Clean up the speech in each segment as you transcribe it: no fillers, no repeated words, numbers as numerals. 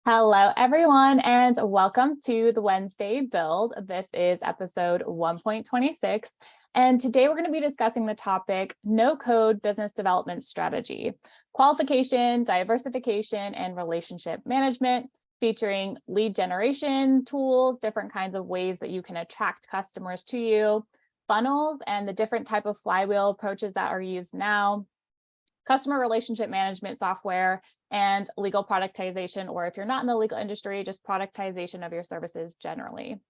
Hello, everyone, and welcome to the Wednesday Build. This is episode 1.26, and today we're going to be discussing the topic no-code business development strategy, qualification, diversification, and relationship management, featuring lead generation tools, different kinds of ways that you can attract customers to you, funnels, and the different type of flywheel approaches that are used now, customer relationship management software, and legal productization, or if you're not in the legal industry, just productization of your services generally.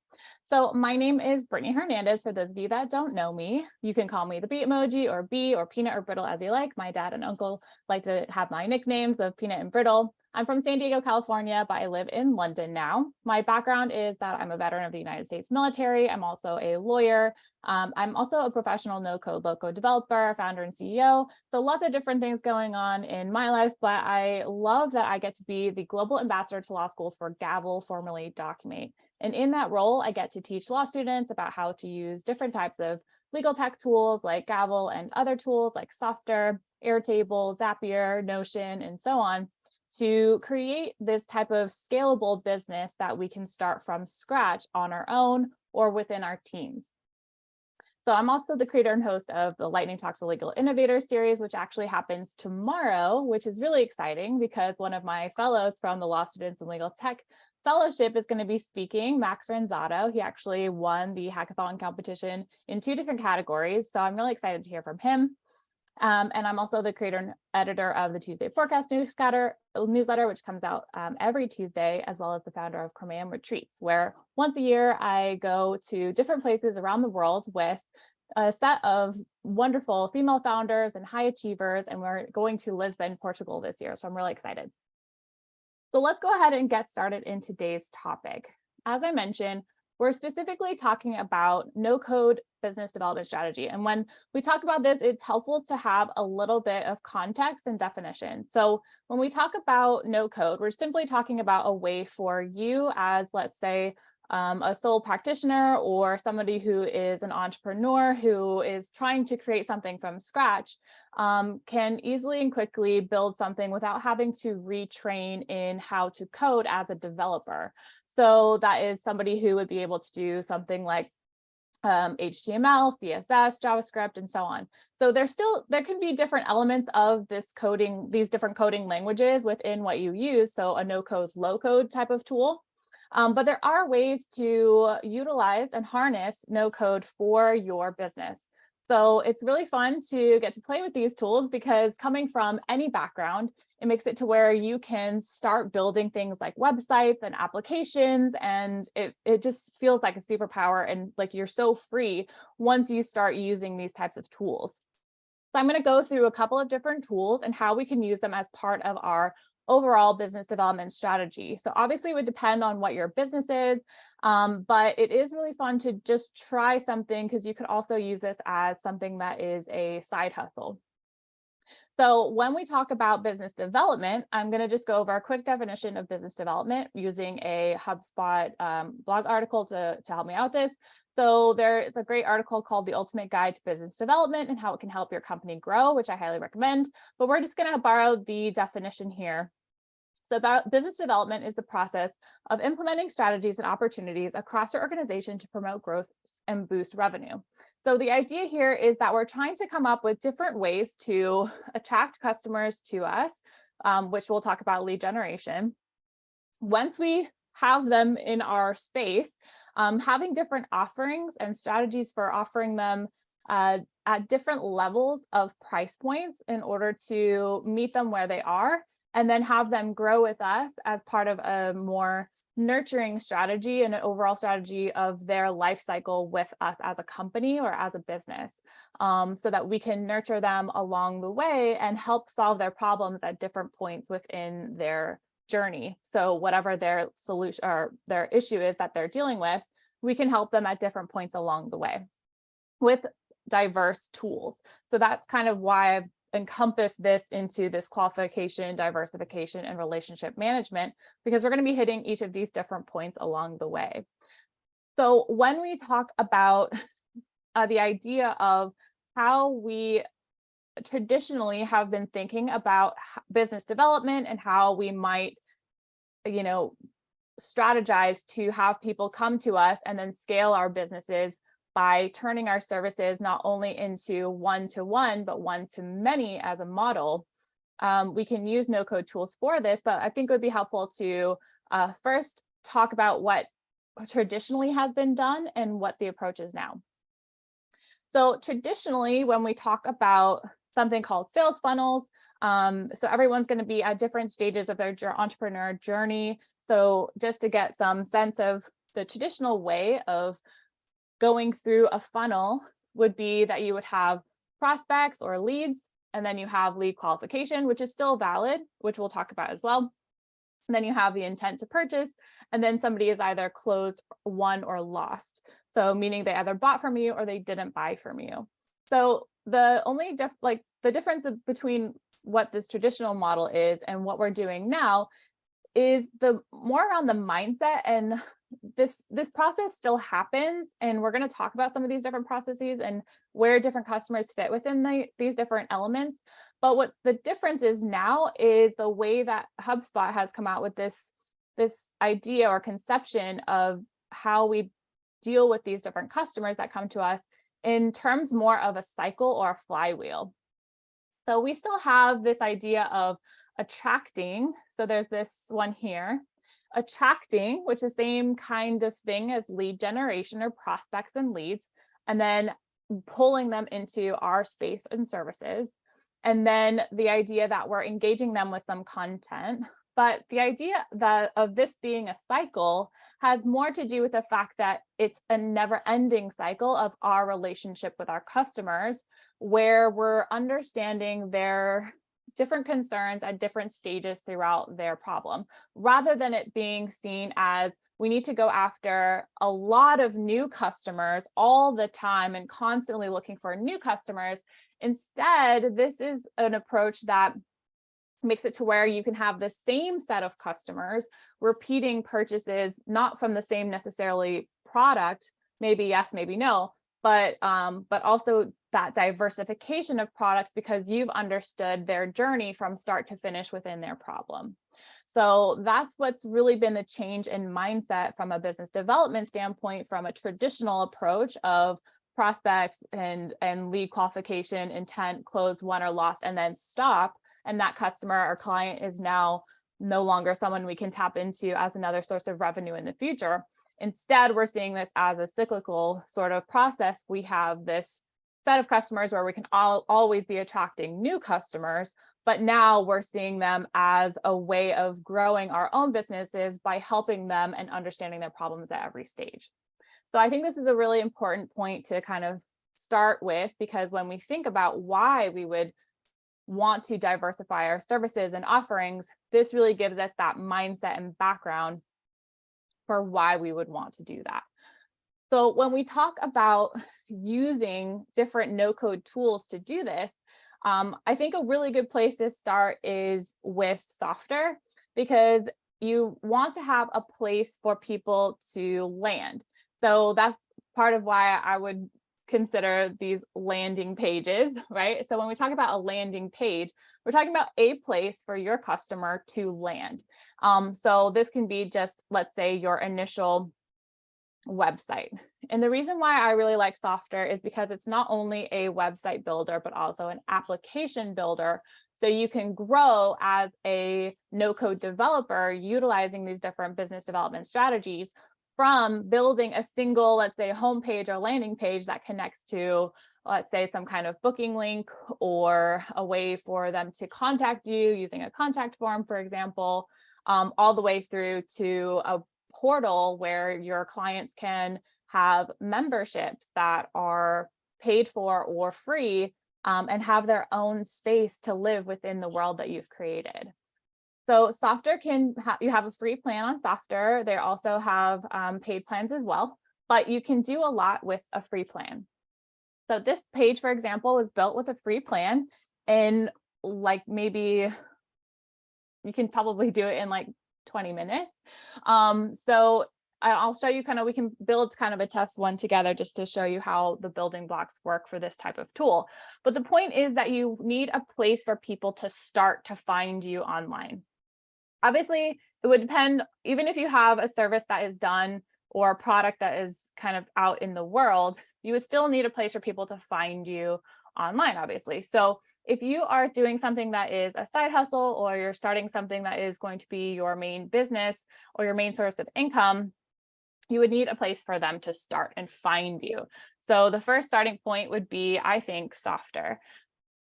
So my name is Brittany Hernandez. For those of you that don't know me, you can call me the bee emoji or bee or peanut or brittle as you like. My dad and uncle like to have my nicknames of peanut and brittle. I'm from San Diego, California, but I live in London now. My background is that I'm a veteran of the United States military. I'm also a lawyer. I'm also a professional no-code, low-code developer, founder and CEO. So lots of different things going on in my life, but I love that I get to be the global ambassador to law schools for Gavel, formerly Documate. And in that role, I get to teach law students about how to use different types of legal tech tools like Gavel and other tools like Softer, Airtable, Zapier, Notion, and so on, to create this type of scalable business that we can start from scratch on our own or within our teams. So I'm also the creator and host of the Lightning Talks with Legal Innovators series, which actually happens tomorrow, which is really exciting because one of my fellows from the Law Students in Legal Tech Fellowship is going to be speaking, Max Ranzato. He actually won the hackathon competition in 2 different categories. So I'm really excited to hear from him. And I'm also the creator and editor of the Tuesday Forecast newsletter, which comes out every Tuesday, as well as the founder of Command Retreats, where once a year I go to different places around the world with a set of wonderful female founders and high achievers, and we're going to Lisbon, Portugal this year. So I'm really excited. So let's go ahead and get started in today's topic. As I mentioned, we're specifically talking about no-code business development strategy. And when we talk about this, it's helpful to have a little bit of context and definition. So when we talk about no-code, we're simply talking about a way for you as, let's say, a sole practitioner or somebody who is an entrepreneur who is trying to create something from scratch, can easily and quickly build something without having to retrain in how to code as a developer. So that is somebody who would be able to do something like HTML, CSS, JavaScript, and so on. So there can be different elements of this coding, these different coding languages within what you use. So a no-code, low-code type of tool. But there are ways to utilize and harness no-code for your business. So it's really fun to get to play with these tools because coming from any background, it makes it to where you can start building things like websites and applications, and it just feels like a superpower and like you're so free once you start using these types of tools. So I'm going to go through a couple of different tools and how we can use them as part of our overall business development strategy. So obviously it would depend on what your business is, but it is really fun to just try something because you could also use this as something that is a side hustle. So when we talk about business development, I'm going to just go over a quick definition of business development using a HubSpot blog article to help me out with this. So there is a great article called The Ultimate Guide to Business Development and How It Can Help Your Company Grow, which I highly recommend. But we're just going to borrow the definition here. So business development is the process of implementing strategies and opportunities across your organization to promote growth and boost revenue. So the idea here is that we're trying to come up with different ways to attract customers to us, which we'll talk about lead generation. Once we have them in our space, having different offerings and strategies for offering them at different levels of price points in order to meet them where they are, and then have them grow with us as part of a more nurturing strategy and an overall strategy of their life cycle with us as a company or as a business, so that we can nurture them along the way and help solve their problems at different points within their journey. So whatever their solution or their issue is that they're dealing with, we can help them at different points along the way with diverse tools. So that's kind of why I've encompass this into this qualification, diversification, and relationship management, because we're going to be hitting each of these different points along the way. So when we talk about the idea of how we traditionally have been thinking about business development and how we might strategize to have people come to us and then scale our businesses by turning our services not only into one-to-one, but one-to-many as a model. We can use no-code tools for this, but I think it would be helpful to first talk about what traditionally has been done and what the approach is now. So traditionally, when we talk about something called sales funnels, so everyone's going to be at different stages of their entrepreneur journey. So just to get some sense of the traditional way of going through a funnel would be that you would have prospects or leads, and then you have lead qualification, which is still valid, which we'll talk about as well. And then you have the intent to purchase, and then somebody is either closed, won, or lost. So meaning they either bought from you or they didn't buy from you. So the only the difference between what this traditional model is and what we're doing now is the more around the mindset, and this process still happens, and we're going to talk about some of these different processes and where different customers fit within these different elements. But what the difference is now is the way that HubSpot has come out with this idea or conception of how we deal with these different customers that come to us in terms more of a cycle or a flywheel. So we still have this idea of attracting. So there's this one here, attracting, which is the same kind of thing as lead generation or prospects and leads, and then pulling them into our space and services. And then the idea that we're engaging them with some content. But the idea of this being a cycle has more to do with the fact that it's a never-ending cycle of our relationship with our customers, where we're understanding their different concerns at different stages throughout their problem, rather than it being seen as we need to go after a lot of new customers all the time and constantly looking for new customers. Instead, this is an approach that makes it to where you can have the same set of customers repeating purchases, not from the same necessarily product, maybe yes, maybe no, but also that diversification of products because you've understood their journey from start to finish within their problem. So that's what's really been the change in mindset from a business development standpoint, from a traditional approach of prospects and lead qualification, intent, close, won or lost, and then stop. And that customer or client is now no longer someone we can tap into as another source of revenue in the future. Instead, we're seeing this as a cyclical sort of process. We have this set of customers where we can always be attracting new customers, but now we're seeing them as a way of growing our own businesses by helping them and understanding their problems at every stage. So I think this is a really important point to kind of start with, because when we think about why we would want to diversify our services and offerings, this really gives us that mindset and background for why we would want to do that. So when we talk about using different no-code tools to do this, I think a really good place to start is with Softer, because you want to have a place for people to land. So that's part of why I would consider these landing pages, right? So when we talk about a landing page, we're talking about a place for your customer to land. So this can be just, let's say, your initial website. And the reason why I really like Softer is because it's not only a website builder, but also an application builder. So you can grow as a no-code developer utilizing these different business development strategies, from building a single, let's say, homepage or landing page that connects to, let's say, some kind of booking link or a way for them to contact you using a contact form, for example, all the way through to a portal where your clients can have memberships that are paid for or free, and have their own space to live within the world that you've created. So Softer you have a free plan on Softer. They also have paid plans as well, but you can do a lot with a free plan. So this page, for example, was built with a free plan, and maybe you can probably do it in 20 minutes. So I'll show you we can build kind of a test one together just to show you how the building blocks work for this type of tool. But the point is that you need a place for people to start to find you online. Obviously, it would depend, even if you have a service that is done or a product that is kind of out in the world, you would still need a place for people to find you online, obviously. So if you are doing something that is a side hustle, or you're starting something that is going to be your main business or your main source of income, you would need a place for them to start and find you. So the first starting point would be, I think, Softer.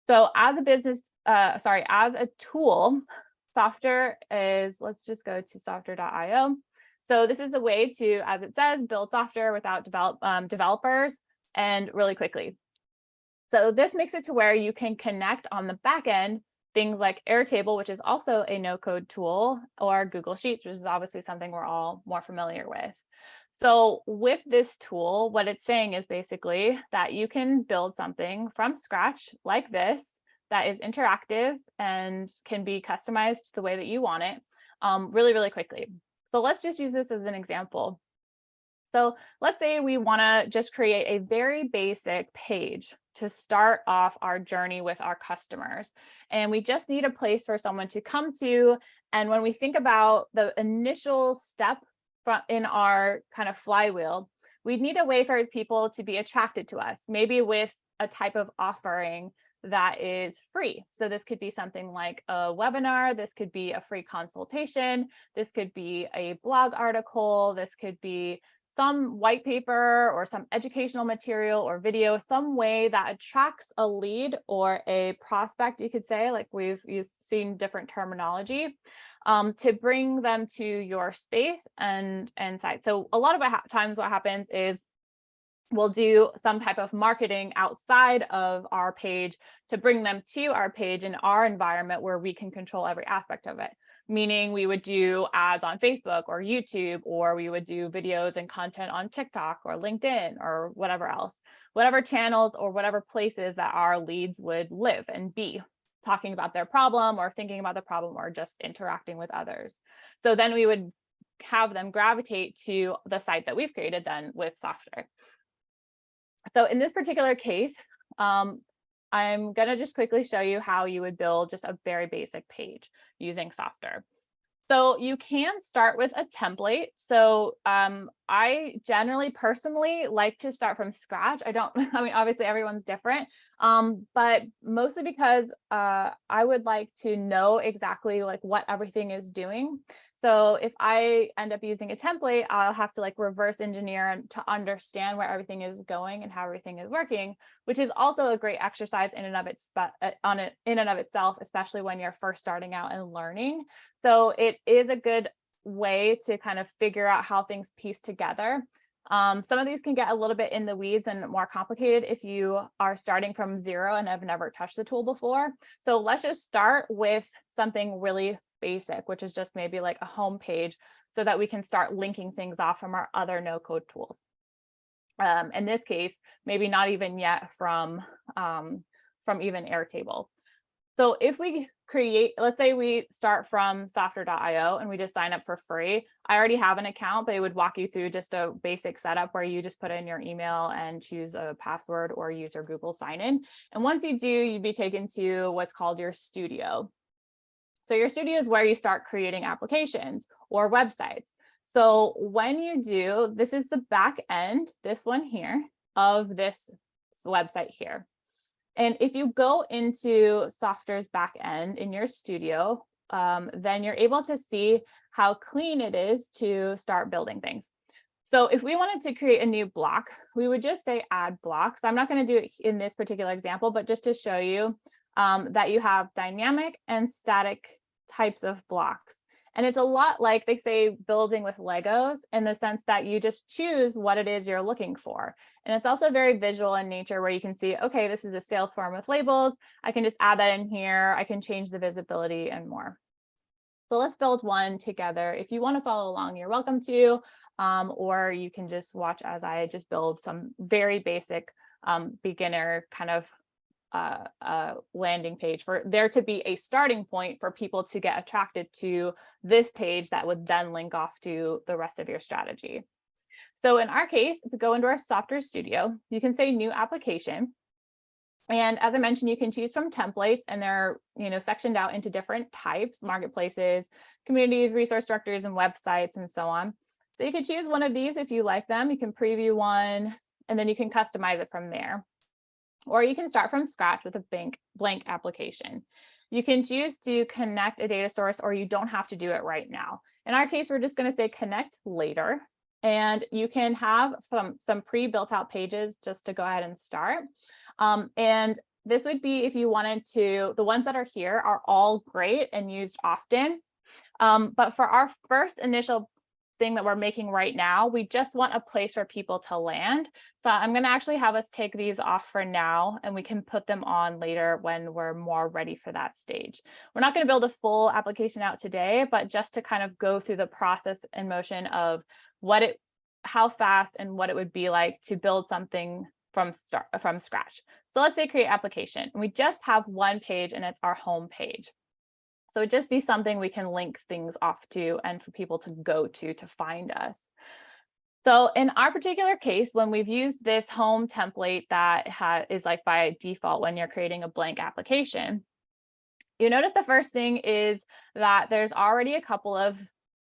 So as a business, as a tool, Softer is, let's just go to softer.io. So this is a way to, as it says, build software without developers and really quickly. So this makes it to where you can connect on the back end things like Airtable, which is also a no-code tool, or Google Sheets, which is obviously something we're all more familiar with. So with this tool, what it's saying is basically that you can build something from scratch like this that is interactive and can be customized the way that you want it really, really quickly. So let's just use this as an example. So let's say we want to just create a very basic page to start off our journey with our customers. And we just need a place for someone to come to. And when we think about the initial step in our kind of flywheel, we need a way for people to be attracted to us, maybe with a type of offering that is free. So this could be something like a webinar, this could be a free consultation, this could be a blog article, this could be some white paper or some educational material or video, some way that attracts a lead or a prospect, you could say, like we've seen different terminology, to bring them to your space and site. So a lot of times what happens is we'll do some type of marketing outside of our page to bring them to our page in our environment where we can control every aspect of it. Meaning we would do ads on Facebook or YouTube, or we would do videos and content on TikTok or LinkedIn or whatever else, whatever channels or whatever places that our leads would live and be, talking about their problem or thinking about the problem or just interacting with others. So then we would have them gravitate to the site that we've created then with Softer. So in this particular case, I'm going to just quickly show you how you would build just a very basic page using Softer. So you can start with a template. So I generally personally like to start from scratch. I mean, obviously everyone's different, but mostly because I would like to know exactly like what everything is doing. So if I end up using a template, I'll have to like reverse engineer to understand where everything is going and how everything is working, which is also a great exercise in and of itself, especially when you're first starting out and learning. So it is a good way to kind of figure out how things piece together. Some of these can get a little bit in the weeds and more complicated if you are starting from zero and have never touched the tool before. So let's just start with something really basic, which is just maybe like a home page, so that we can start linking things off from our other no-code tools. In this case, maybe not even yet from even Airtable. So if we create, let's say we start from softer.io and we just sign up for free. I already have an account, but it would walk you through just a basic setup where you just put in your email and choose a password or use your Google sign-in. And once you do, you'd be taken to what's called your studio. So your studio is where you start creating applications or websites. So when you do, this is the back end, this one here, of this website here. And if you go into Softer's back end in your studio, then you're able to see how clean it is to start building things. So if we wanted to create a new block, we would just say add blocks. I'm not going to do it in this particular example, but just to show you that you have dynamic and static types of blocks. And it's a lot like they say building with Legos, in the sense that you just choose what it is you're looking for. And it's also very visual in nature, where you can see, okay, this is a sales form with labels. I can just add that in here. I can change the visibility and more. So let's build one together. If you want to follow along, you're welcome to, or you can just watch as I just build some very basic beginner kind of landing page for there to be a starting point for people to get attracted to this page that would then link off to the rest of your strategy. So in our case, if we go into our Softer Studio, you can say new application. And as I mentioned, you can choose from templates, and they're, sectioned out into different types: marketplaces, communities, resource directories, and websites, and so on. So you can choose one of these if you like them. You can preview one, and then you can customize it from there. Or you can start from scratch with a blank application. You can choose to connect a data source, or you don't have to do it right now. In our case, we're just going to say connect later. And you can have some pre-built out pages just to go ahead and start. And this would be if you wanted to, the ones that are here are all great and used often. But for our first initial thing that we're making right now, we just want a place for people to land. So I'm going to actually have us take these off for now, and we can put them on later when we're more ready for that stage. We're not going to build a full application out today, but just to kind of go through the process and motion of how fast and what it would be like to build something from scratch. So let's say create application, and we just have one page, and it's our home page. So it'd just be something we can link things off to and for people to go to find us. So in our particular case, when we've used this home template that is like by default when you're creating a blank application, you notice the first thing is that there's already a couple of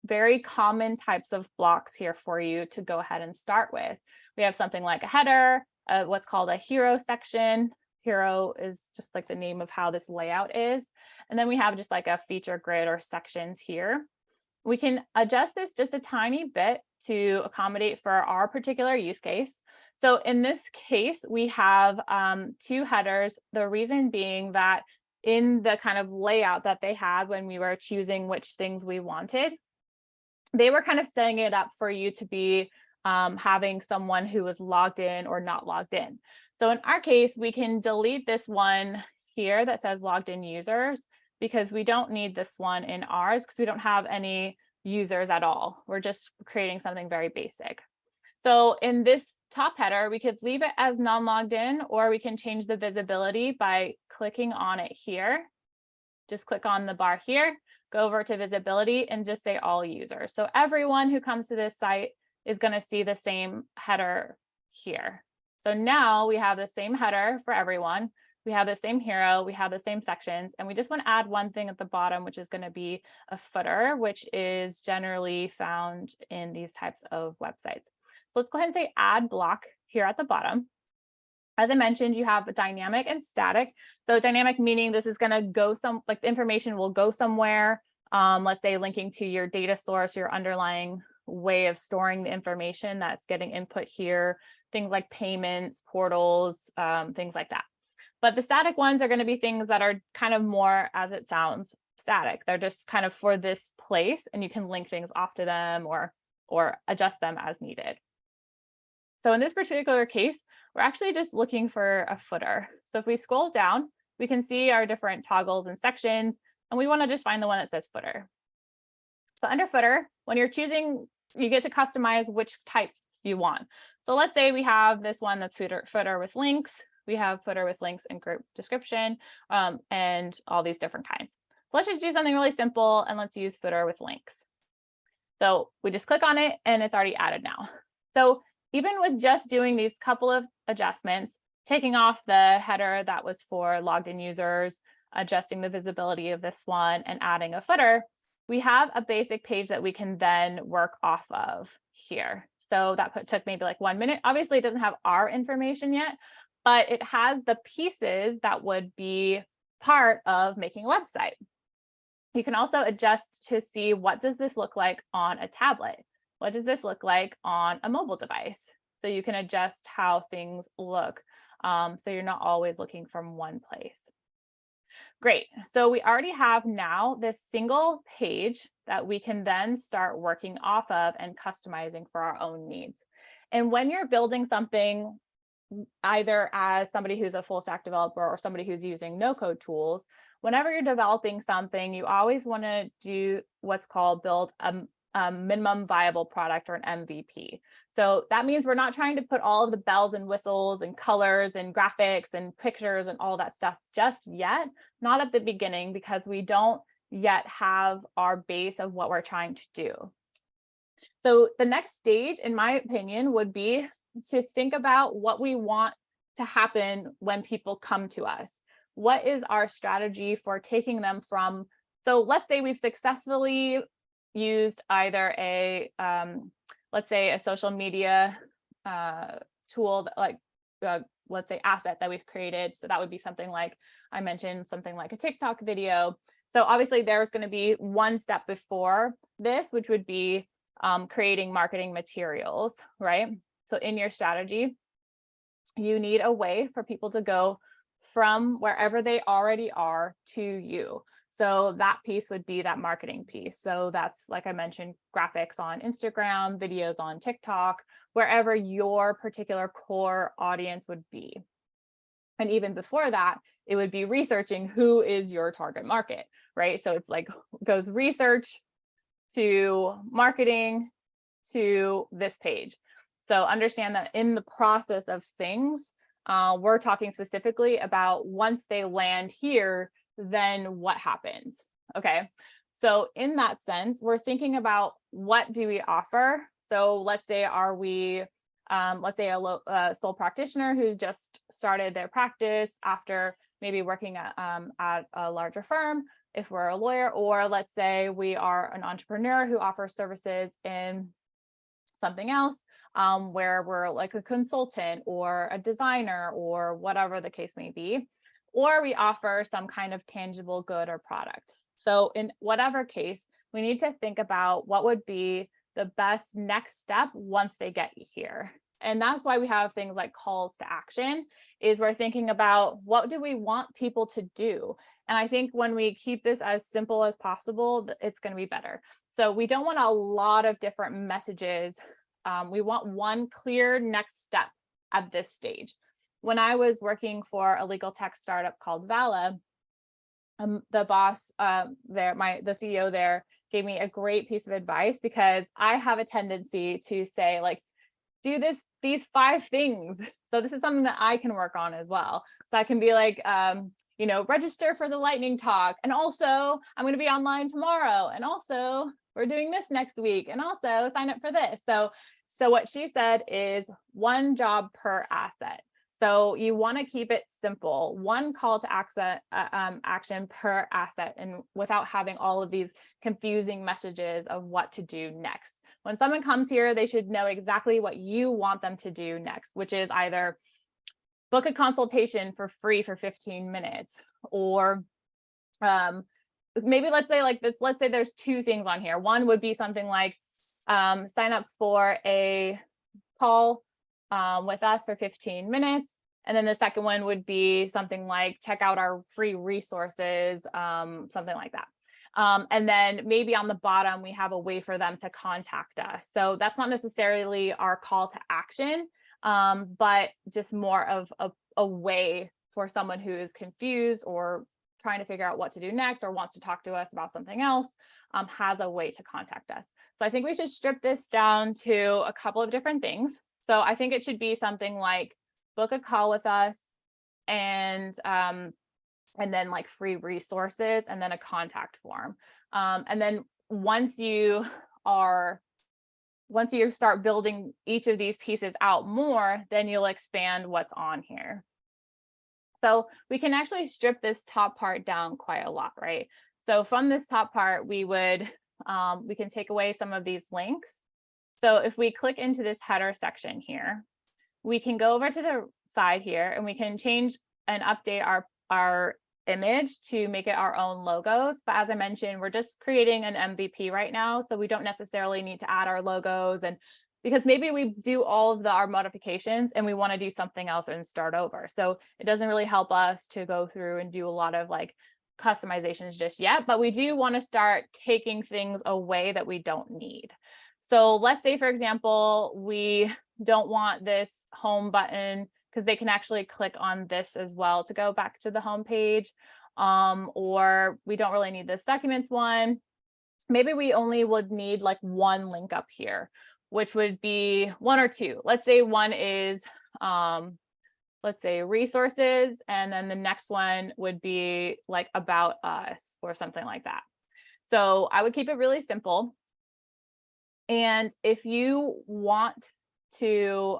very common types of blocks here for you to go ahead and start with. We have something like a header, what's called a hero section. Hero is just like the name of how this layout is. And then we have just like a feature grid or sections here. We can adjust this just a tiny bit to accommodate for our particular use case. So in this case, we have two headers. The reason being that in the kind of layout that they had when we were choosing which things we wanted, they were kind of setting it up for you to be having someone who was logged in or not logged in. So in our case, we can delete this one here that says logged in users, because we don't need this one in ours because we don't have any users at all. We're just creating something very basic. So in this top header, we could leave it as non-logged in, or we can change the visibility by clicking on it here. Just click on the bar here, go over to visibility, and just say all users. So everyone who comes to this site is going to see the same header here. So now we have the same header for everyone. We have the same hero, we have the same sections, and we just want to add one thing at the bottom, which is going to be a footer, which is generally found in these types of websites. So let's go ahead and say add block here at the bottom. As I mentioned, you have a dynamic and static. So dynamic meaning this is going to go the information will go somewhere, let's say linking to your data source, your underlying way of storing the information that's getting input here, things like payments, portals, things like that. But the static ones are going to be things that are kind of more, as it sounds, static. They're just kind of for this place, and you can link things off to them or adjust them as needed. So in this particular case, we're actually just looking for a footer. So if we scroll down, we can see our different toggles and sections, and we want to just find the one that says footer. So under footer, when you're choosing, you get to customize which type you want. So let's say we have this one that's footer with links. We have footer with links and group description, and all these different kinds. So let's just do something really simple, and let's use footer with links. So we just click on it, and it's already added now. So even with just doing these couple of adjustments, taking off the header that was for logged in users, adjusting the visibility of this one, and adding a footer, we have a basic page that we can then work off of here. So that took maybe like 1 minute. Obviously, it doesn't have our information yet, but it has the pieces that would be part of making a website. You can also adjust to see, what does this look like on a tablet? What does this look like on a mobile device? So you can adjust how things look, so you're not always looking from one place. Great. So we already have now this single page that we can then start working off of and customizing for our own needs. And when you're building something, either as somebody who's a full stack developer or somebody who's using no-code tools, whenever you're developing something, you always want to do what's called build a minimum viable product, or an MVP. So that means we're not trying to put all of the bells and whistles and colors and graphics and pictures and all that stuff just yet, not at the beginning, because we don't yet have our base of what we're trying to do. So the next stage, in my opinion, would be to think about what we want to happen when people come to us? What is our strategy for taking them from, so let's say we've successfully used either a, let's say a social media tool that let's say asset that we've created. So that would be something like I mentioned, something like a TikTok video. So obviously there's going to be one step before this, which would be creating marketing materials, right? So in your strategy, you need a way for people to go from wherever they already are to you. So that piece would be that marketing piece. So that's, like I mentioned, graphics on Instagram, videos on TikTok, wherever your particular core audience would be. And even before that, it would be researching who is your target market, right? So it's like goes research to marketing to this page. So understand that in the process of things, we're talking specifically about once they land here, then what happens? Okay. So in that sense, we're thinking about what do we offer? So let's say, let's say a sole practitioner who's just started their practice after maybe working at a larger firm, if we're a lawyer, or let's say we are an entrepreneur who offers services in something else, where we're like a consultant or a designer or whatever the case may be, or we offer some kind of tangible good or product. So in whatever case, we need to think about what would be the best next step once they get here. And that's why we have things like calls to action, is we're thinking about what do we want people to do? And I think when we keep this as simple as possible, it's going to be better. So we don't want a lot of different messages. We want one clear next step at this stage. When I was working for a legal tech startup called Vala, the boss the CEO there gave me a great piece of advice, because I have a tendency to say, like, do these 5 things. So this is something that I can work on as well. So I can be like, register for the lightning talk. And also I'm going to be online tomorrow. And also we're doing this next week. And also sign up for this. So what she said is one job per asset. So you want to keep it simple, one call to action per asset, and without having all of these confusing messages of what to do next. When someone comes here, they should know exactly what you want them to do next, which is either book a consultation for free for 15 minutes, or maybe let's say there's 2 things on here. One would be something like sign up for a call with us for 15 minutes. And then the second one would be something like check out our free resources, something like that. And then maybe on the bottom, we have a way for them to contact us. So that's not necessarily our call to action, but just more of a way for someone who is confused or trying to figure out what to do next, or wants to talk to us about something else, has a way to contact us. So I think we should strip this down to a couple of different things. So I think it should be something like book a call with us, and then like free resources, and then a contact form. And then once you start building each of these pieces out more, then you'll expand what's on here. So we can actually strip this top part down quite a lot, right? So from this top part, we can take away some of these links. So if we click into this header section here, we can go over to the side here, and we can change and update our image to make it our own logos. But as I mentioned, we're just creating an MVP right now, so we don't necessarily need to add our logos, and because maybe we do all of our modifications and we want to do something else and start over. So it doesn't really help us to go through and do a lot of like customizations just yet, but we do want to start taking things away that we don't need. So let's say, for example, we don't want this home button, because they can actually click on this as well to go back to the home page, or we don't really need this documents one. Maybe we only would need like one link up here, which would be 1 or 2. Let's say one is, let's say resources, and then the next one would be like about us or something like that. So I would keep it really simple. And if you want to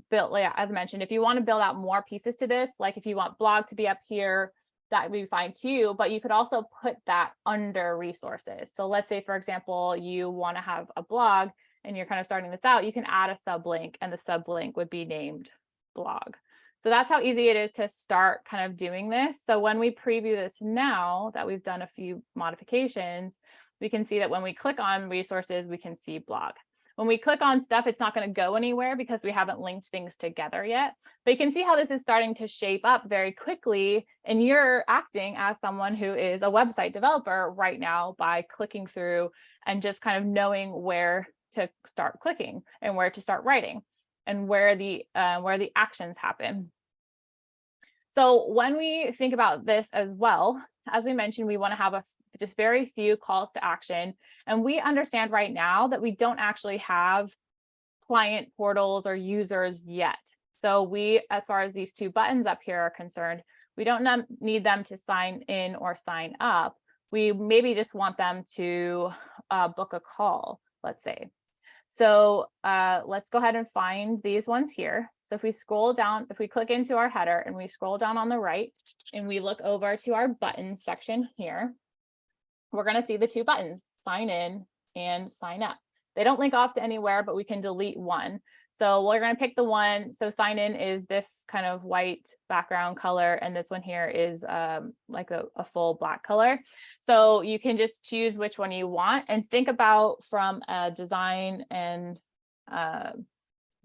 build, as I mentioned, if you want to build out more pieces to this, like if you want blog to be up here, that would be fine too, but you could also put that under resources. So let's say, for example, you want to have a blog and you're kind of starting this out, you can add a sublink and the sublink would be named blog. So that's how easy it is to start kind of doing this. So when we preview this now that we've done a few modifications, we can see that when we click on resources, we can see blog. When we click on stuff, it's not going to go anywhere because we haven't linked things together yet. But you can see how this is starting to shape up very quickly. And you're acting as someone who is a website developer right now by clicking through and just kind of knowing where to start clicking and where to start writing and where the actions happen. So when we think about this as well, as we mentioned, we want to have just very few calls to action. And we understand right now that we don't actually have client portals or users yet. So we, as far as these two buttons up here are concerned, we don't need them to sign in or sign up. We maybe just want them to book a call, let's say. So let's go ahead and find these ones here. So if we scroll down, if we click into our header and we scroll down on the right and we look over to our buttons section here, we're going to see the two buttons, sign in and sign up. They don't link off to anywhere, but we can delete one. So we're going to pick the one. So sign in is this kind of white background color. And this one here is like a full black color. So you can just choose which one you want and think about from a design and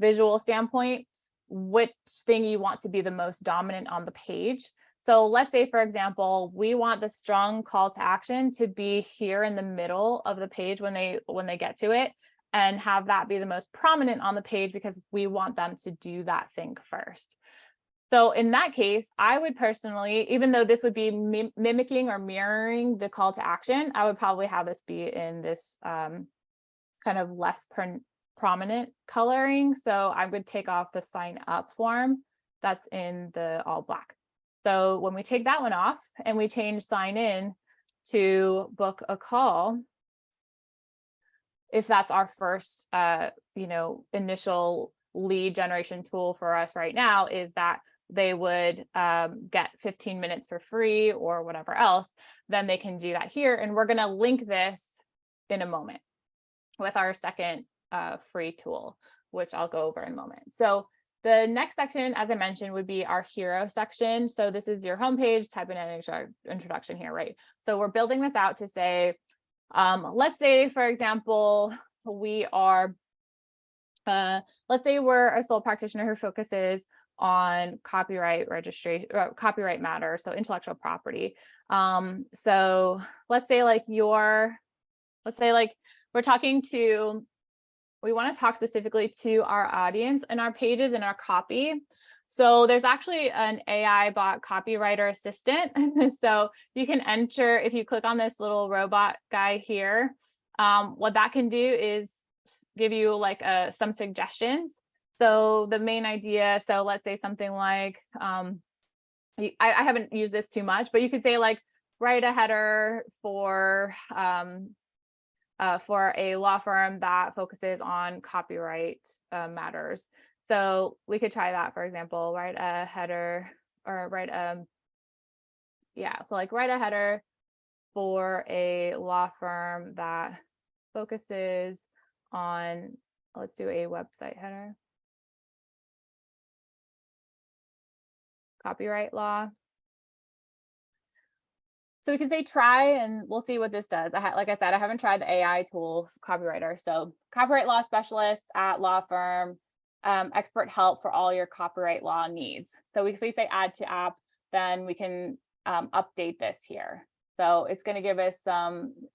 visual standpoint, which thing you want to be the most dominant on the page. So let's say, for example, we want the strong call to action to be here in the middle of the page when they get to it, and have that be the most prominent on the page because we want them to do that thing first. So in that case, I would personally, even though this would be mimicking or mirroring the call to action, I would probably have this be in this kind of less prominent coloring. So I would take off the sign up form that's in the all black. So when we take that one off and we change sign in to book a call, if that's our first, initial lead generation tool for us right now, is that they would get 15 minutes for free or whatever else, then they can do that here. And we're going to link this in a moment with our second free tool, which I'll go over in a moment. So the next section, as I mentioned, would be our hero section. So this is your homepage, type in an introduction here, right? So we're building this out to say, let's say, for example, we are, let's say we're a sole practitioner who focuses on copyright registration, copyright matter, so intellectual property. So let's say we're talking to, we want to talk specifically to our audience and our pages and our copy. So there's actually an AI bot copywriter assistant. So you can enter, if you click on this little robot guy here, what that can do is give you like some suggestions. So the main idea, so let's say something like, I haven't used this too much, but you could say like, write a header for a law firm that focuses on copyright matters. So we could try that, for example, write a header or write a header for a law firm that focuses on, let's do a website header, copyright law. So we can say try, and we'll see what this does. Like I said, I haven't tried the AI tool copywriter. So copyright law specialist at law firm, expert help for all your copyright law needs. So if we say add to app, then we can update this here. So it's going to give us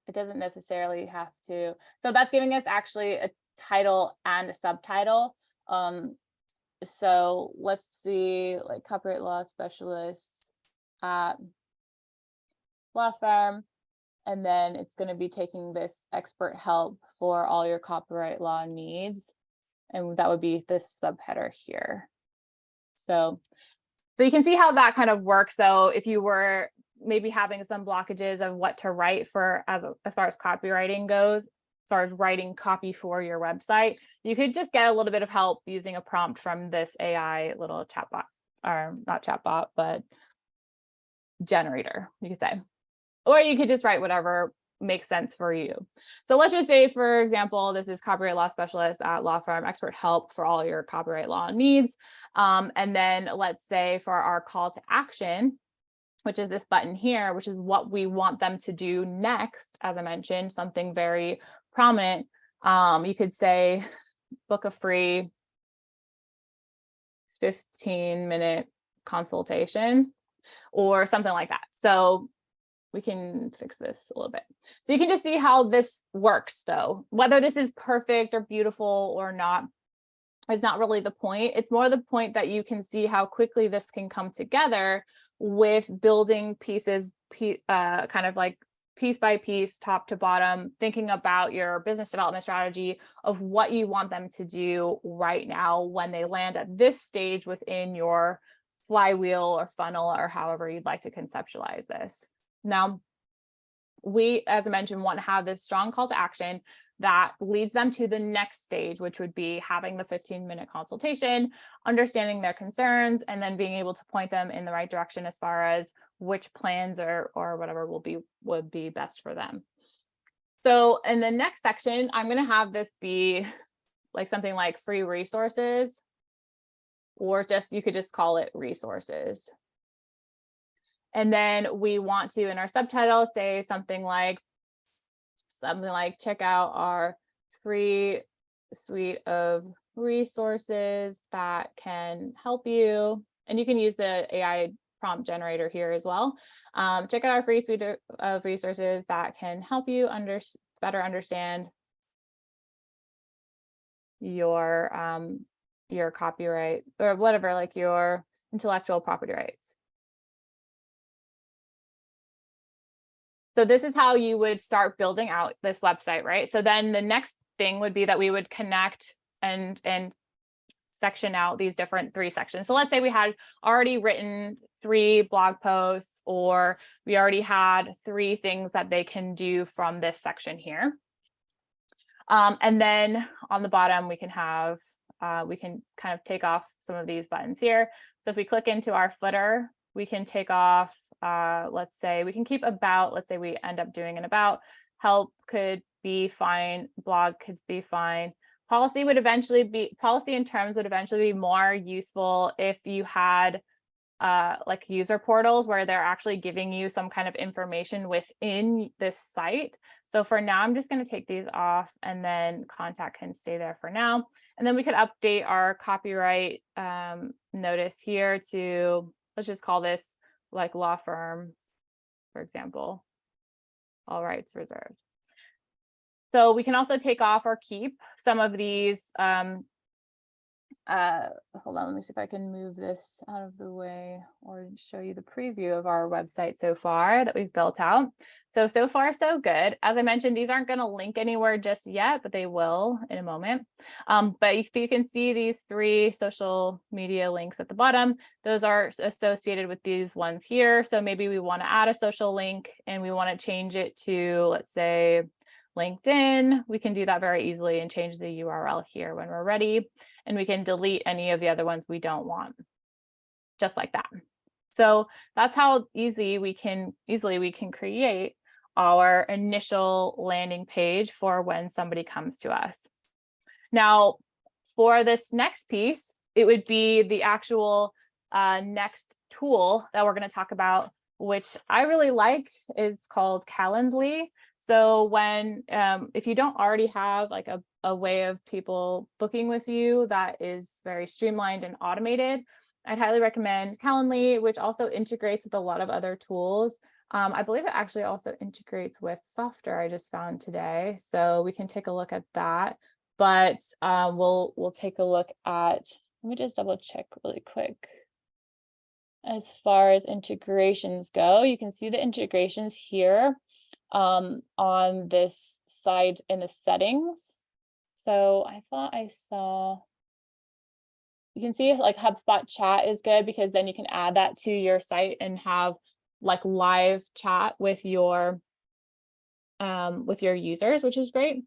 it doesn't necessarily have to. So that's giving us actually a title and a subtitle. So let's see, like copyright law specialists at law firm, and then it's going to be taking this expert help for all your copyright law needs, and that would be this subheader here. So you can see how that kind of works. So if you were maybe having some blockages of what to write for as far as copywriting goes, far as writing copy for your website, you could just get a little bit of help using a prompt from this AI little chatbot, or not chatbot, but generator, you could say. Or you could just write whatever makes sense for you. So let's just say, for example, this is copyright law specialist at law firm, expert help for all your copyright law needs. And then let's say for our call to action, which is this button here, which is what we want them to do next, as I mentioned, something very prominent. You could say, book a free 15-minute consultation or something like that. So we can fix this a little bit. So you can just see how this works, though. Whether this is perfect or beautiful or not is not really the point. It's more the point that you can see how quickly this can come together with building pieces, kind of like piece by piece, top to bottom, thinking about your business development strategy of what you want them to do right now when they land at this stage within your flywheel or funnel, or however you'd like to conceptualize this. Now, we, as I mentioned, want to have this strong call to action that leads them to the next stage, which would be having the 15-minute consultation, understanding their concerns, and then being able to point them in the right direction as far as which plans or whatever would be best for them. So in the next section, I'm going to have this be like something like free resources, or just, you could just call it resources. And then we want to, in our subtitle, say something like check out our free suite of resources that can help you. And you can use the AI prompt generator here as well. Check out our free suite of resources that can help you better understand your copyright, or whatever, like your intellectual property rights. So this is how you would start building out this website, right? So then the next thing would be that we would connect and section out these different 3 sections. So let's say we had already written 3 blog posts, or we already had 3 things that they can do from this section here. And then on the bottom, we can have, we can kind of take off some of these buttons here. So if we click into our footer, we can take off, let's say we can keep about, let's say we end up doing an about, help could be fine, blog could be fine. Policy and terms would eventually be more useful if you had like user portals where they're actually giving you some kind of information within this site. So for now, I'm just going to take these off, and then contact can stay there for now. And then we could update our copyright notice here to, let's just call this like law firm, for example, all rights reserved. So we can also take off or keep some of these. Hold on, let me see if I can move this out of the way or show you the preview of our website so far that we've built out. So far, so good. As I mentioned, these aren't going to link anywhere just yet, but they will in a moment. But if you can see these 3 social media links at the bottom, those are associated with these ones here. So maybe we want to add a social link and we want to change it to, let's say, LinkedIn. We can do that very easily and change the URL here when we're ready. And we can delete any of the other ones we don't want, just like that. So that's how easily we can create our initial landing page for when somebody comes to us. Now, for this next piece, it would be the actual next tool that we're going to talk about, which I really like, is called Calendly. So when, if you don't already have like a way of people booking with you that is very streamlined and automated, I'd highly recommend Calendly, which also integrates with a lot of other tools. I believe it actually also integrates with Software I just found today. So we can take a look at that, but we'll take a look at, let me just double check really quick. As far as integrations go, you can see the integrations here on this side in the settings. So I thought I saw, you can see like HubSpot chat is good because then you can add that to your site and have like live chat with your with your users, which is great.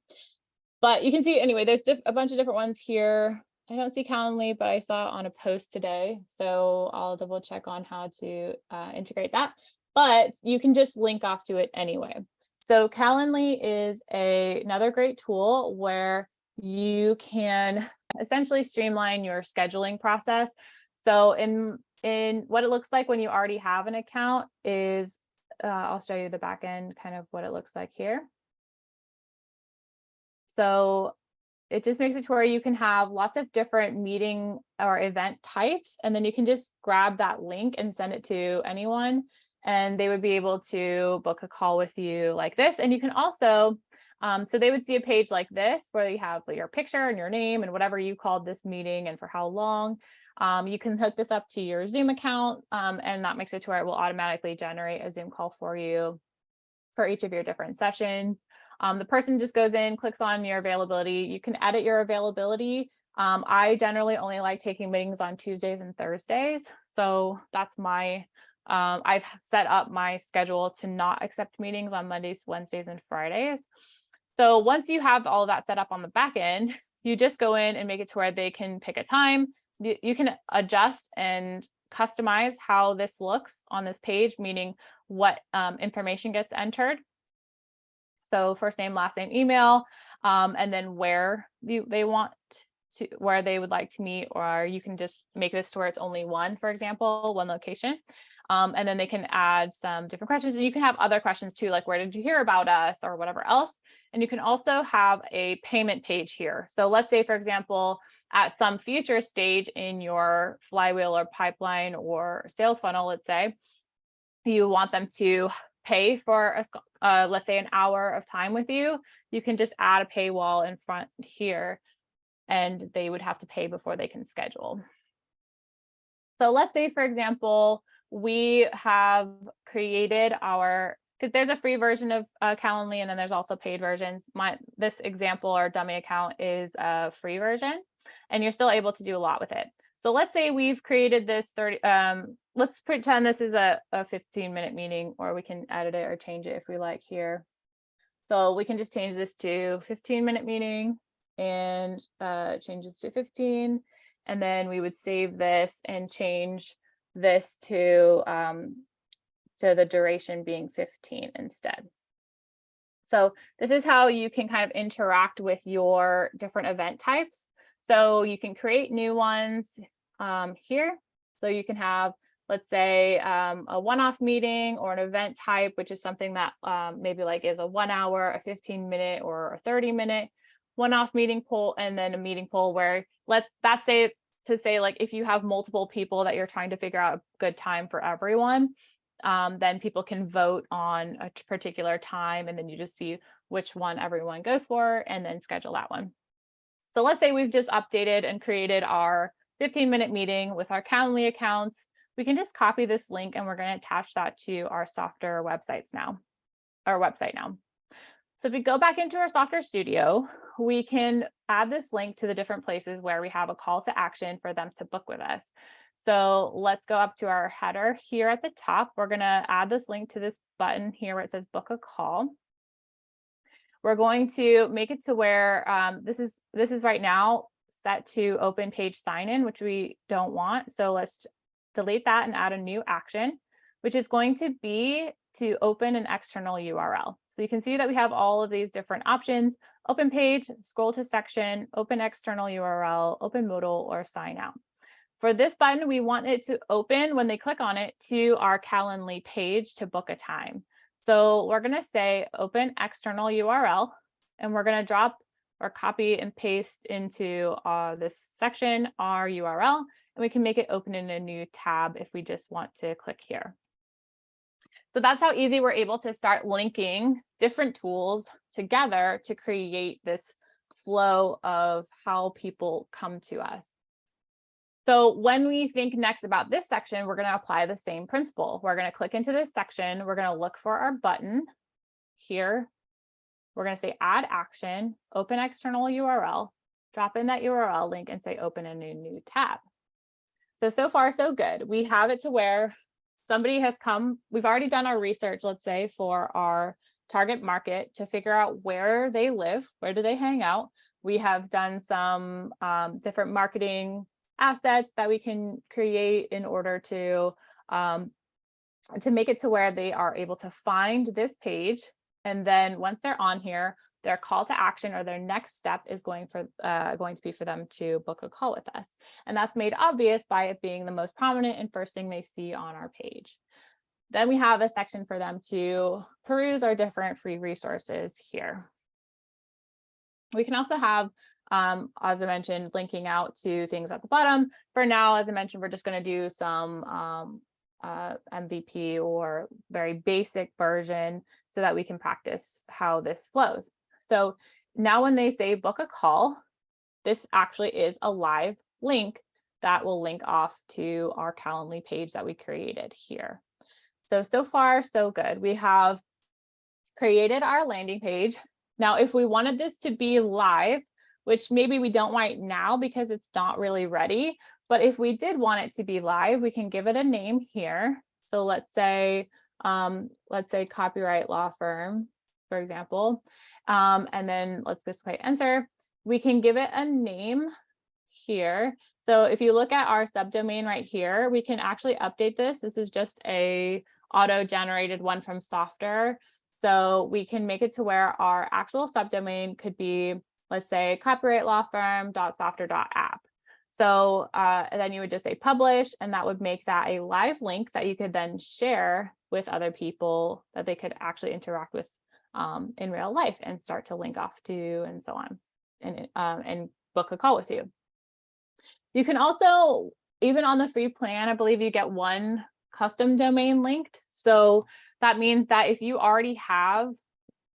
But you can see anyway, there's a bunch of different ones here. I don't see Calendly, but I saw it on a post today. So I'll double check on how to integrate that. But you can just link off to it anyway. So Calendly is another great tool where you can essentially streamline your scheduling process. So in what it looks like when you already have an account is, I'll show you the back end, kind of what it looks like here. So it just makes it to where you can have lots of different meeting or event types, and then you can just grab that link and send it to anyone, and they would be able to book a call with you like this. And you can also, so they would see a page like this where you have your picture and your name and whatever you called this meeting and for how long. You can hook this up to your Zoom account, and that makes it to where it will automatically generate a Zoom call for you for each of your different sessions. The person just goes in, clicks on your availability. You can edit your availability. I generally only like taking meetings on Tuesdays and Thursdays. So that's my, I've set up my schedule to not accept meetings on Mondays, Wednesdays, and Fridays. So once you have all of that set up on the back end, you just go in and make it to where they can pick a time. You can adjust and customize how this looks on this page, meaning what information gets entered. So first name, last name, email, and then where they want to, where they would like to meet, or you can just make this to where it's only one, for example, one location. And then they can add some different questions, and you can have other questions too, like where did you hear about us or whatever else. And you can also have a payment page here. So let's say, for example, at some future stage in your flywheel or pipeline or sales funnel, let's say, you want them to pay for let's say an hour of time with you, you can just add a paywall in front here, and they would have to pay before they can schedule. So let's say, for example, we have created our, because there's a free version of Calendly, and then there's also paid versions. This example or dummy account is a free version, and you're still able to do a lot with it. So let's say we've created this 30, let's pretend this is a 15-minute meeting, or we can edit it or change it if we like here. So we can just change this to 15-minute meeting and change this to 15. And then we would save this and change this to the duration being 15 instead. So this is how you can kind of interact with your different event types. So you can create new ones here. So you can have, let's say, a one-off meeting or an event type, which is something that maybe like is a 1 hour, a 15-minute, or a 30-minute one-off meeting poll, and then a meeting poll where that's say like if you have multiple people that you're trying to figure out a good time for everyone, then people can vote on a particular time, and then you just see which one everyone goes for and then schedule that one. So let's say we've just updated and created our 15-minute meeting with our Calendly accounts. We can just copy this link, and we're going to attach that to our Software website now. So if we go back into our Software Studio, we can add this link to the different places where we have a call to action for them to book with us. So let's go up to our header here at the top. We're going to add this link to this button here where it says book a call. We're going to make it to where this is right now set to open page sign in, which we don't want. So let's delete that and add a new action, which is going to be to open an external URL. So you can see that we have all of these different options: open page, scroll to section, open external URL, open modal, or sign out. For this button, we want it to open when they click on it to our Calendly page to book a time. So we're going to say open external URL, and we're going to drop or copy and paste into this section our URL, and we can make it open in a new tab if we just want to click here. So that's how easy we're able to start linking different tools together to create this flow of how people come to us. So when we think next about this section, we're going to apply the same principle. We're going to click into this section. We're going to look for our button here. We're going to say add action, open external URL, drop in that URL link, and say open a new tab. So far, so good. We have it to where somebody has come. We've already done our research, let's say, for our target market to figure out where they live, where do they hang out. We have done some different marketing assets that we can create in order to make it to where they are able to find this page. And then once they're on here, their call to action or their next step is going to be for them to book a call with us. And that's made obvious by it being the most prominent and first thing they see on our page. Then we have a section for them to peruse our different free resources here. We can also have, as I mentioned, linking out to things at the bottom. For now, as I mentioned, we're just going to do some MVP or very basic version so that we can practice how this flows. So now when they say book a call, this actually is a live link that will link off to our Calendly page that we created here. So far, so good. We have created our landing page. Now, if we wanted this to be live, which maybe we don't right now because it's not really ready, but if we did want it to be live, we can give it a name here. So let's say copyright law firm, for example, and then let's just hit enter. We can give it a name here. So if you look at our subdomain right here, we can actually update this. This is just a auto-generated one from Softer. So we can make it to where our actual subdomain could be, let's say, copyrightlawfirm.softer.app. So and then you would just say publish, and that would make that a live link that you could then share with other people that they could actually interact with in real life and start to link off to and so on, and book a call with you. You can also, even on the free plan, I believe you get one custom domain linked. So that means that if you already have,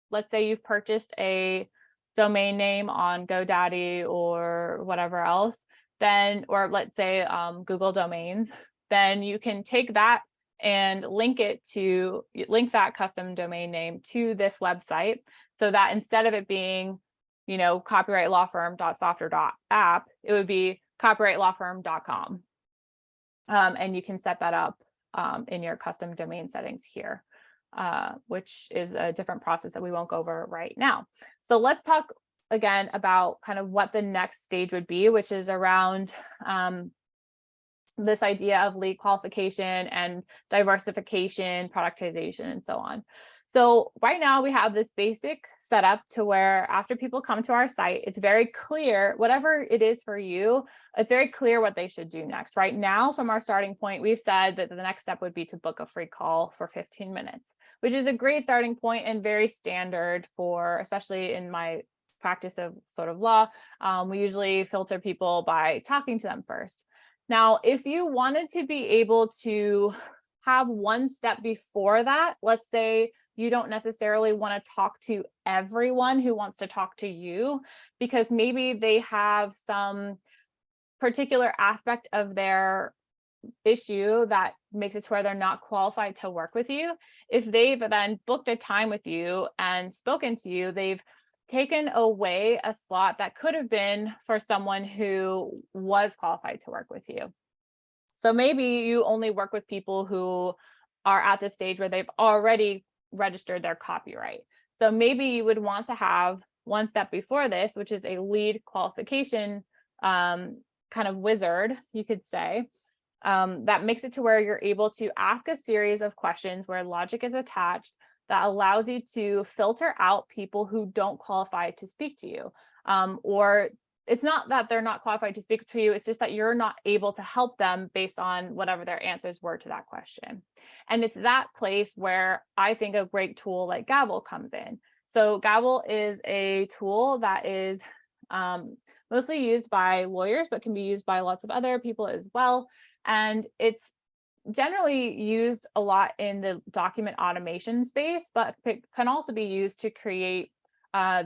let's say you've purchased a domain name on GoDaddy or whatever else, then, or let's say Google Domains, then you can take that and link that custom domain name to this website, so that instead of it being, copyrightlawfirm.softer.app, it would be copyrightlawfirm.com. And you can set that up in your custom domain settings here, which is a different process that we won't go over right now. So let's talk again about kind of what the next stage would be, which is around this idea of lead qualification and diversification, productization, and so on. So right now we have this basic setup to where after people come to our site, it's very clear, whatever it is for you, it's very clear what they should do next. Right now, from our starting point, we've said that the next step would be to book a free call for 15 minutes, which is a great starting point and very standard for, especially in my practice of sort of law, we usually filter people by talking to them first. Now, if you wanted to be able to have one step before that, let's say you don't necessarily want to talk to everyone who wants to talk to you, because maybe they have some particular aspect of their issue that makes it to where they're not qualified to work with you. If they've then booked a time with you and spoken to you, they've taken away a slot that could have been for someone who was qualified to work with you. So maybe you only work with people who are at the stage where they've already registered their copyright. So maybe you would want to have one step before this, which is a lead qualification kind of wizard, you could say, that makes it to where you're able to ask a series of questions where logic is attached that allows you to filter out people who don't qualify to speak to you. Or it's not that they're not qualified to speak to you, it's just that you're not able to help them based on whatever their answers were to that question. And it's that place where I think a great tool like Gavel comes in. So Gavel is a tool that is mostly used by lawyers, but can be used by lots of other people as well. And it's generally used a lot in the document automation space, but it can also be used to create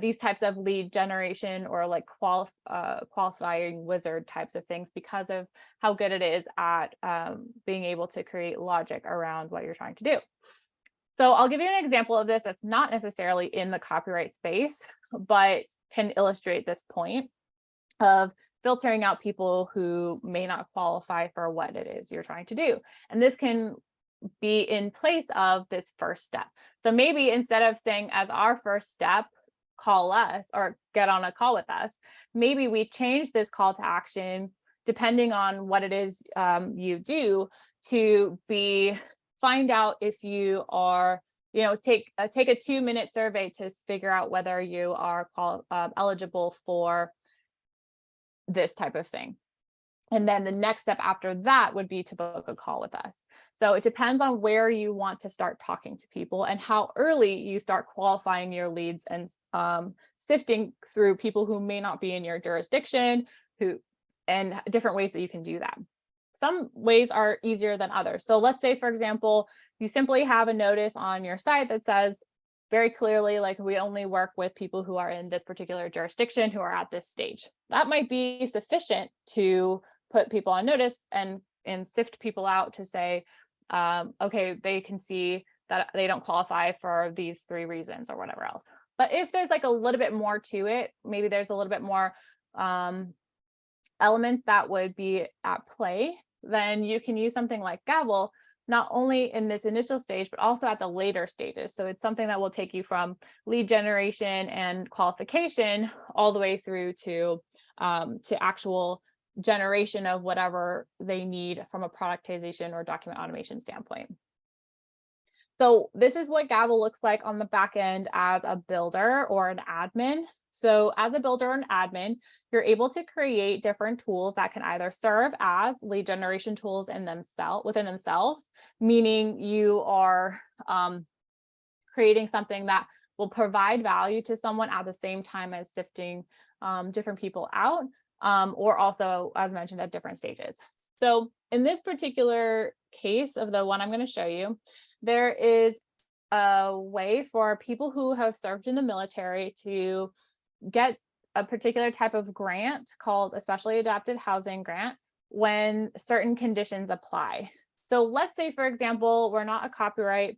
these types of lead generation or like qualifying wizard types of things, because of how good it is at being able to create logic around what you're trying to do. So I'll give you an example of this that's not necessarily in the copyright space, but can illustrate this point of filtering out people who may not qualify for what it is you're trying to do. And this can be in place of this first step. So maybe instead of saying as our first step, call us or get on a call with us, maybe we change this call to action depending on what it is you do to be find out if you are, take a 2-minute survey to figure out whether you are eligible for this type of thing. And then the next step after that would be to book a call with us. So it depends on where you want to start talking to people and how early you start qualifying your leads and sifting through people who may not be in your jurisdiction, and different ways that you can do that. Some ways are easier than others. So let's say, for example, you simply have a notice on your site that says very clearly, like, we only work with people who are in this particular jurisdiction, who are at this stage. That might be sufficient to put people on notice and sift people out to say, okay, they can see that they don't qualify for these 3 reasons or whatever else. But if there's like a little bit more to it, maybe there's a little bit more elements that would be at play, then you can use something like Gavel, not only in this initial stage, but also at the later stages. So it's something that will take you from lead generation and qualification all the way through to actual generation of whatever they need from a productization or document automation standpoint. So this is what Gavel looks like on the back end as a builder or an admin. So as a builder or an admin, you're able to create different tools that can either serve as lead generation tools within themselves, meaning you are creating something that will provide value to someone at the same time as sifting different people out, or also, as mentioned, at different stages. So in this particular case of the one I'm going to show you, there is a way for people who have served in the military to get a particular type of grant called a specially adapted housing grant when certain conditions apply. So let's say, for example, we're not a copyright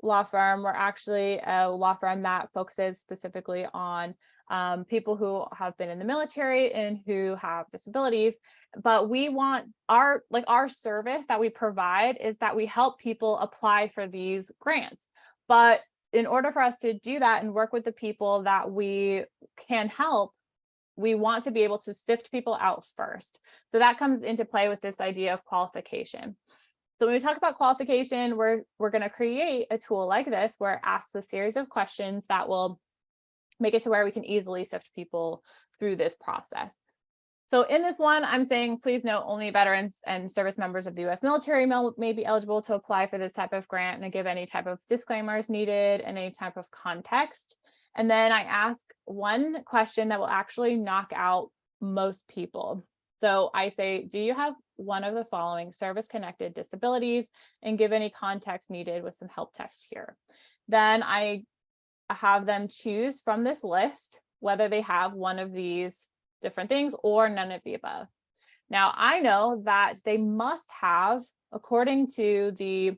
law firm. We're actually a law firm that focuses specifically on people who have been in the military and who have disabilities. But we want our service that we provide is that we help people apply for these grants. But in order for us to do that and work with the people that we can help, we want to be able to sift people out first. So that comes into play with this idea of qualification. So when we talk about qualification, we're going to create a tool like this where it asks a series of questions that will make it to where we can easily sift people through this process. So in this one, I'm saying, please note, only veterans and service members of the U.S. military may be eligible to apply for this type of grant, and I give any type of disclaimers needed and any type of context. And then I ask one question that will actually knock out most people. So I say, do you have one of the following service-connected disabilities, and give any context needed with some help text here. Then I have them choose from this list whether they have one of these different things or none of the above. Now, I know that they must have, according to the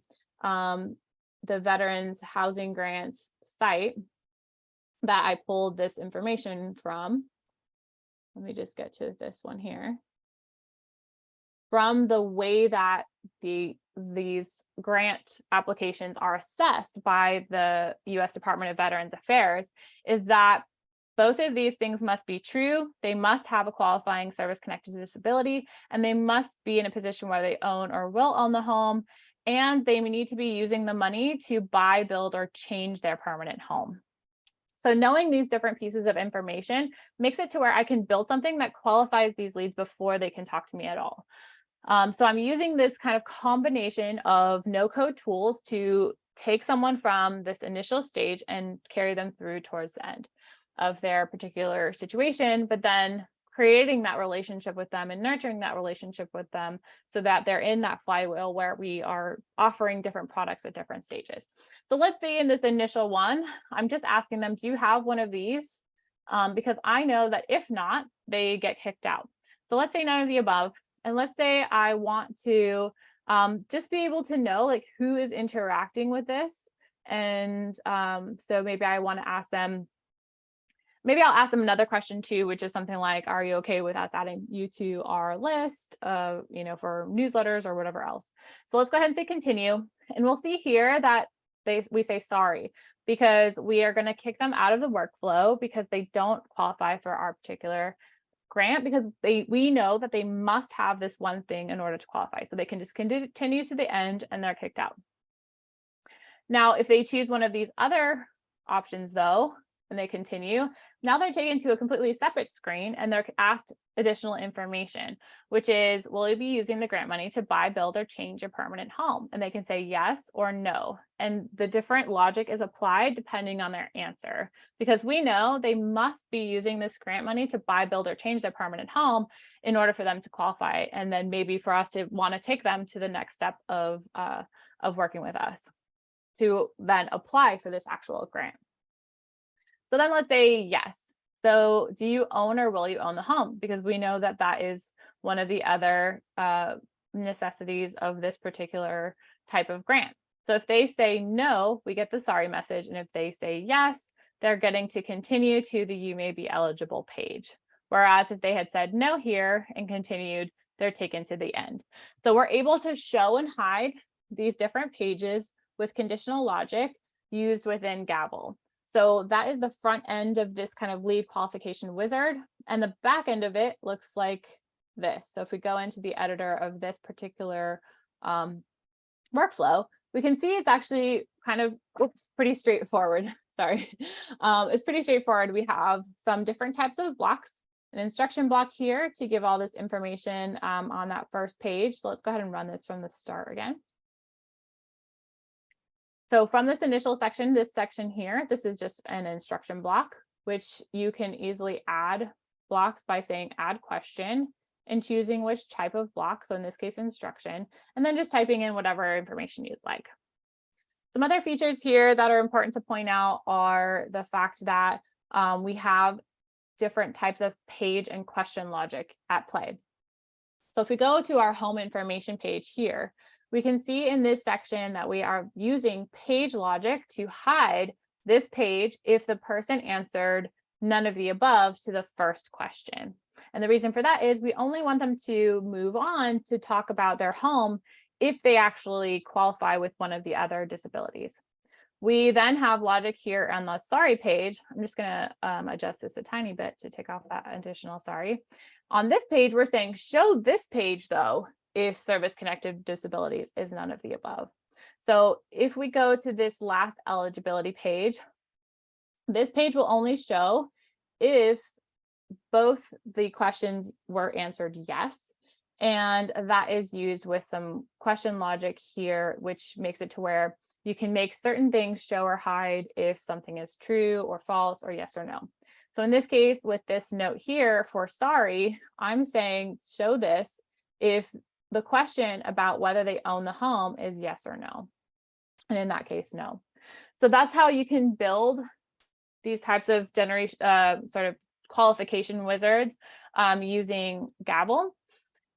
Veterans Housing Grants site that I pulled this information from. Let me just get to this one here. From the way that these grant applications are assessed by the U.S. Department of Veterans Affairs, is that both of these things must be true. They must have a qualifying service-connected disability, and they must be in a position where they own or will own the home, and they need to be using the money to buy, build, or change their permanent home. So knowing these different pieces of information makes it to where I can build something that qualifies these leads before they can talk to me at all. So I'm using this kind of combination of no-code tools to take someone from this initial stage and carry them through towards the end of their particular situation, but then creating that relationship with them and nurturing that relationship with them so that they're in that flywheel where we are offering different products at different stages. So let's say in this initial one, I'm just asking them, do you have one of these? Because I know that if not, they get kicked out. So let's say none of the above. And let's say I want to just be able to know like who is interacting with this. And so maybe I want to ask them, maybe I'll ask them another question too, which is something like, are you okay with us adding you to our list, for newsletters or whatever else? So let's go ahead and say continue. And we'll see here that we say sorry because we are going to kick them out of the workflow because they don't qualify for our particular grant, because we know that they must have this one thing in order to qualify. So they can just continue to the end and they're kicked out. Now, if they choose one of these other options though, and they continue, now they're taken to a completely separate screen and they're asked additional information, which is, will you be using the grant money to buy, build, or change your permanent home? And they can say yes or no. And the different logic is applied depending on their answer, because we know they must be using this grant money to buy, build, or change their permanent home in order for them to qualify. And then maybe for us to want to take them to the next step of working with us to then apply for this actual grant. So then let's say yes. So do you own or will you own the home? Because we know that that is one of the other necessities of this particular type of grant. So if they say no, we get the sorry message. And if they say yes, they're getting to continue to the you may be eligible page. Whereas if they had said no here and continued, they're taken to the end. So we're able to show and hide these different pages with conditional logic used within Gavel. So that is the front end of this kind of lead qualification wizard, and the back end of it looks like this. So if we go into the editor of this particular workflow, we can see it's actually kind of pretty straightforward. Sorry, it's pretty straightforward. We have some different types of blocks, an instruction block here to give all this information on that first page. So let's go ahead and run this from the start again. So from this initial section, this section here, this is just an instruction block, which you can easily add blocks by saying add question and choosing which type of block. So in this case, instruction, and then just typing in whatever information you'd like. Some other features here that are important to point out are the fact that we have different types of page and question logic at play. So if we go to our home information page here, we can see in this section that we are using page logic to hide this page if the person answered none of the above to the first question. And the reason for that is we only want them to move on to talk about their home if they actually qualify with one of the other disabilities. We then have logic here on the sorry page. I'm just going to adjust this a tiny bit to take off that additional sorry. On this page, we're saying show this page though if service-connected disabilities is none of the above. So if we go to this last eligibility page, this page will only show if both the questions were answered yes, and that is used with some question logic here, which makes it to where you can make certain things show or hide if something is true or false or yes or no. So in this case, with this note here for sorry, I'm saying show this if the question about whether they own the home is yes or no. And in that case, no. So that's how you can build these types of sort of qualification wizards using Gavel.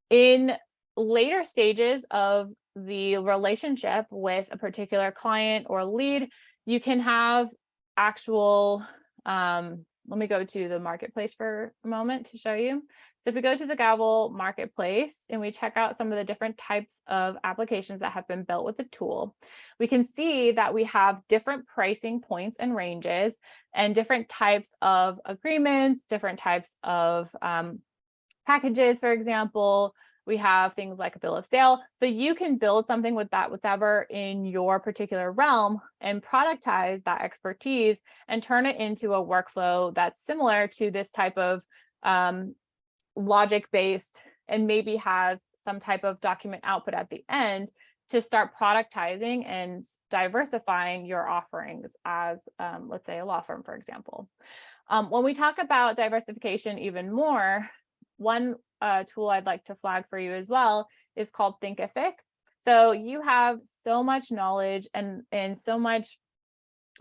In later stages of the relationship with a particular client or lead, you can have actual, let me go to the marketplace for a moment to show you. So if we go to the Gavel marketplace and we check out some of the different types of applications that have been built with the tool, we can see that we have different pricing points and ranges and different types of agreements, different types of packages, for example. We have things like a bill of sale. So you can build something with that, whatever in your particular realm, and productize that expertise and turn it into a workflow that's similar to this type of logic-based and maybe has some type of document output at the end to start productizing and diversifying your offerings as, let's say, a law firm, for example. When we talk about diversification even more, one tool I'd like to flag for you as well is called Thinkific. So you have so much knowledge and so much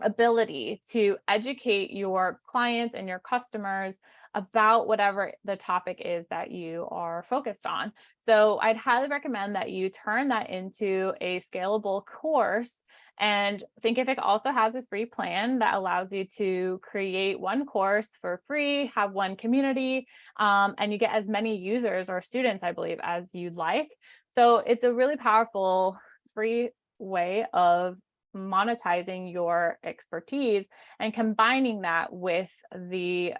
ability to educate your clients and your customers about whatever the topic is that you are focused on. So I'd highly recommend that you turn that into a scalable course. And Thinkific also has a free plan that allows you to create one course for free, have one community, and you get as many users or students, I believe, as you'd like. So it's a really powerful free way of monetizing your expertise and combining that with the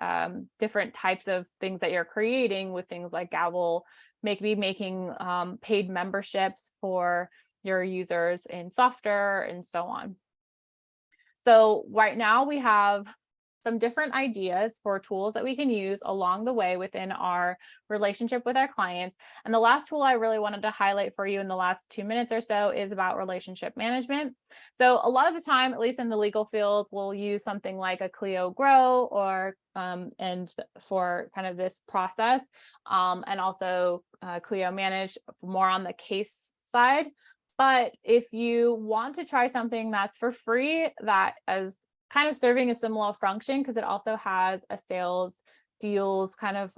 different types of things that you're creating with things like Gavel, maybe making paid memberships for your users in software and so on. So right now we have some different ideas for tools that we can use along the way within our relationship with our clients. And the last tool I really wanted to highlight for you in the last 2 minutes or so is about relationship management. So a lot of the time, at least in the legal field, we'll use something like a Clio Grow or and for kind of this process, and also Clio Manage more on the case side. But if you want to try something that's for free, that is kind of serving a similar function, because it also has a sales deals kind of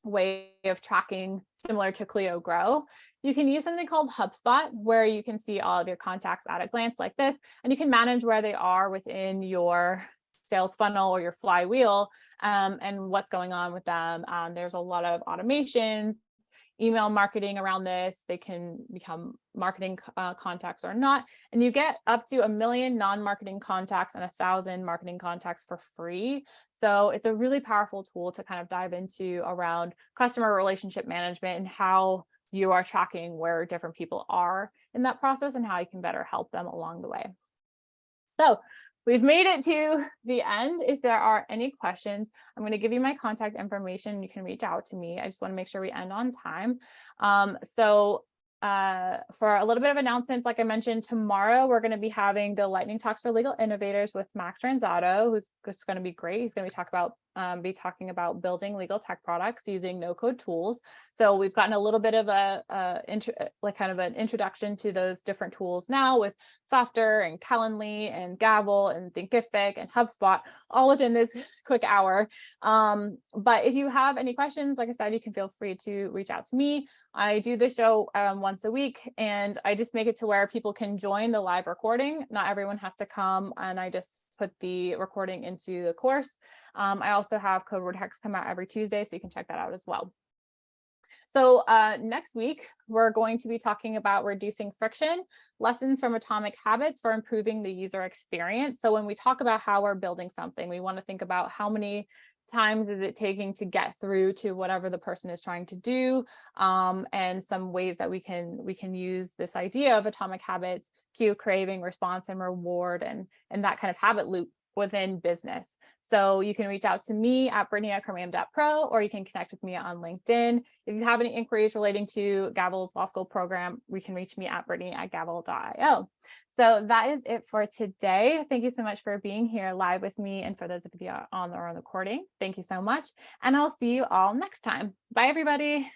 way of tracking similar to Clio Grow, you can use something called HubSpot, where you can see all of your contacts at a glance like this, and you can manage where they are within your sales funnel or your flywheel, and what's going on with them. There's a lot of automation, email marketing around this. They can become marketing contacts or not. And you get up to 1 million non-marketing contacts and 1,000 marketing contacts for free. So it's a really powerful tool to kind of dive into around customer relationship management and how you are tracking where different people are in that process and how you can better help them along the way. So we've made it to the end. If there are any questions, I'm going to give you my contact information. You can reach out to me. I just want to make sure we end on time. For a little bit of announcements, like I mentioned, tomorrow we're going to be having the Lightning Talks for Legal Innovators with Max Ranzato, who's going to be great. He's going to be talking about building legal tech products using no-code tools. So we've gotten a little bit of an introduction to those different tools now with Softer and Calendly and Gavel and Thinkific and HubSpot, all within this quick hour. But if you have any questions, like I said, you can feel free to reach out to me. I do this show once a week, and I just make it to where people can join the live recording. Not everyone has to come, and I just put the recording into the course. I also have Code Word Hacks come out every Tuesday, so you can check that out as well. So next week, we're going to be talking about reducing friction, lessons from Atomic Habits for improving the user experience. So when we talk about how we're building something, we want to think about how many times is it taking to get through to whatever the person is trying to do, and some ways that we can use this idea of atomic habits, cue, craving, response, and reward, and that kind of habit loop within business. So you can reach out to me at Brittany@Chromium.pro, or you can connect with me on LinkedIn. If you have any inquiries relating to Gavel's law school program, we can reach me at Brittany@Gavel.io. So that is it for today. Thank you so much for being here live with me. And for those of you on the recording, thank you so much. And I'll see you all next time. Bye, everybody.